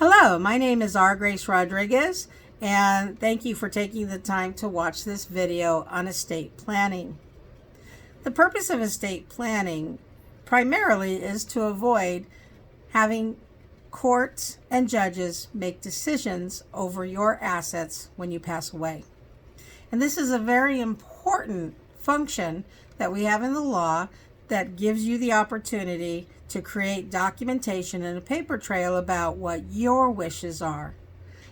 Hello, my name is R. Grace Rodriguez, and thank you for taking the time to watch this video on estate planning. The purpose of estate planning primarily is to avoid having courts and judges make decisions over your assets when you pass away. And this is a very important function that we have in the law that gives you the opportunity to create documentation and a paper trail about what your wishes are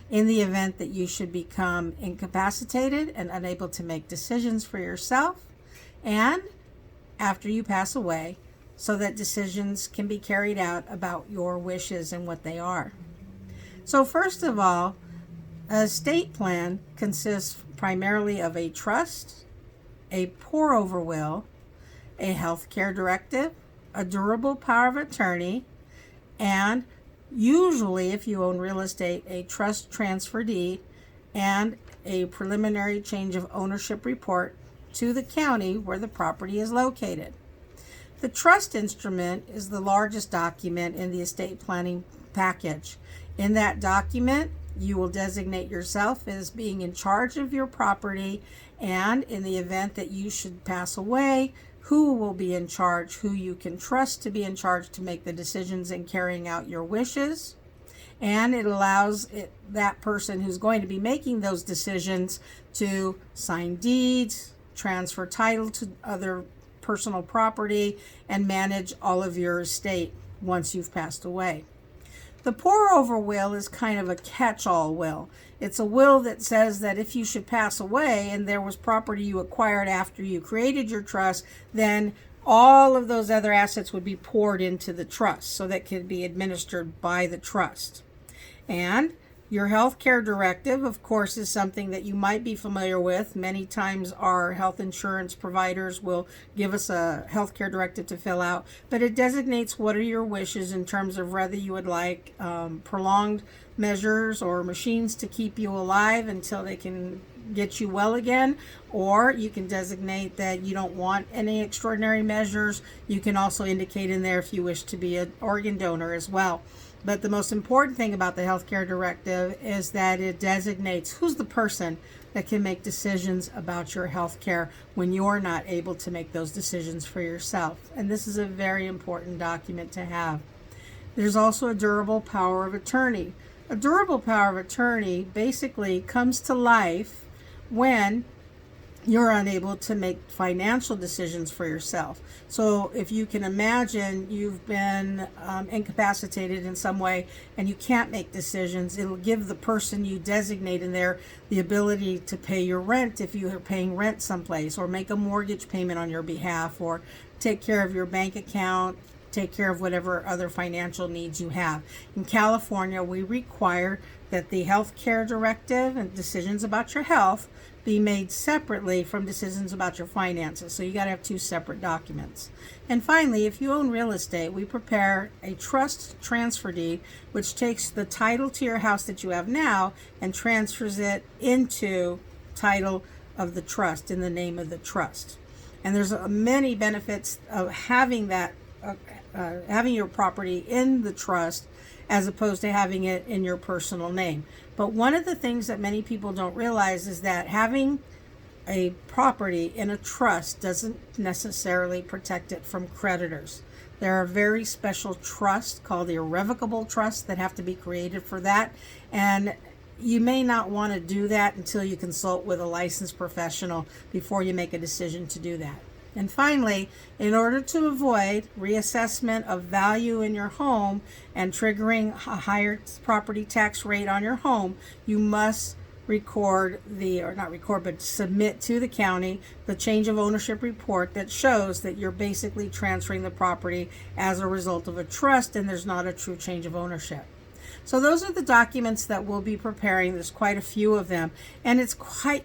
in the event that you should become incapacitated and unable to make decisions for yourself, and after you pass away, so that decisions can be carried out about your wishes and what they are. So first of all, a estate plan consists primarily of a trust, a pour-over will, a healthcare directive, a durable power of attorney, and usually, if you own real estate, a trust transfer deed and a preliminary change of ownership report to the county where the property is located. The trust instrument is the largest document in the estate planning package. In that document, you will designate yourself as being in charge of your property, and in the event that you should pass away, who will be in charge, who you can trust to be in charge to make the decisions and carrying out your wishes. And it allows that person who's going to be making those decisions to sign deeds, transfer title to other personal property, and manage all of your estate once you've passed away. The pour-over will is kind of a catch-all will. It's a will that says that if you should pass away and there was property you acquired after you created your trust, then all of those other assets would be poured into the trust, so that can be administered by the trust. And your healthcare directive, of course, is something that you might be familiar with. Many times our health insurance providers will give us a healthcare directive to fill out, but it designates what are your wishes in terms of whether you would like prolonged measures or machines to keep you alive until they can get you well again, or you can designate that you don't want any extraordinary measures. You can also indicate in there if you wish to be an organ donor as well. But the most important thing about the healthcare directive is that it designates who's the person that can make decisions about your healthcare when you're not able to make those decisions for yourself. And this is a very important document to have. There's also a durable power of attorney. A durable power of attorney basically comes to life when you're unable to make financial decisions for yourself. So if you can imagine you've been incapacitated in some way and you can't make decisions, it'll give the person you designate in there the ability to pay your rent if you are paying rent someplace, or make a mortgage payment on your behalf, or take care of your bank account, take care of whatever other financial needs you have. In California, we require that the health care directive and decisions about your health be made separately from decisions about your finances. So you got to have two separate documents. And finally, if you own real estate, we prepare a trust transfer deed, which takes the title to your house that you have now and transfers it into title of the trust in the name of the trust. And there's many benefits of having that having your property in the trust as opposed to having it in your personal name. But one of the things that many people don't realize is that having a property in a trust doesn't necessarily protect it from creditors. There are very special trusts called the irrevocable trusts that have to be created for that, and you may not want to do that until you consult with a licensed professional before you make a decision to do that. And finally, in order to avoid reassessment of value in your home and triggering a higher property tax rate on your home, you must submit to the county the change of ownership report that shows that you're basically transferring the property as a result of a trust and there's not a true change of ownership. So those are the documents that we'll be preparing. There's quite a few of them, and it's quite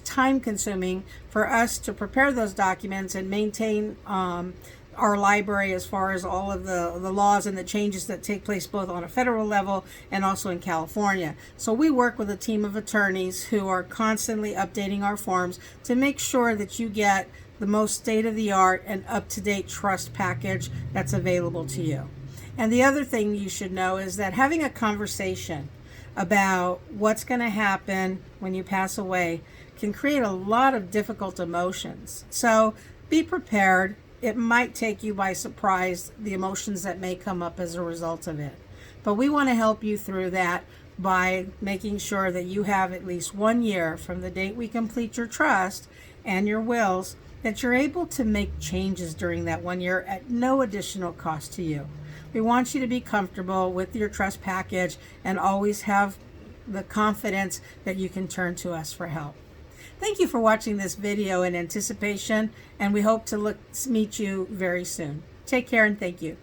time consuming for us to prepare those documents and maintain our library as far as all of the laws and the changes that take place both on a federal level and also in California. So we work with a team of attorneys who are constantly updating our forms to make sure that you get the most state-of-the-art and up-to-date trust package that's available to you. And the other thing you should know is that having a conversation about what's going to happen when you pass away can create a lot of difficult emotions. So be prepared. It might take you by surprise, the emotions that may come up as a result of it. But we want to help you through that by making sure that you have at least 1 year from the date we complete your trust and your wills, that you're able to make changes during that 1 year at no additional cost to you. We want you to be comfortable with your trust package and always have the confidence that you can turn to us for help. Thank you for watching this video in anticipation, and we hope to meet you very soon. Take care and thank you.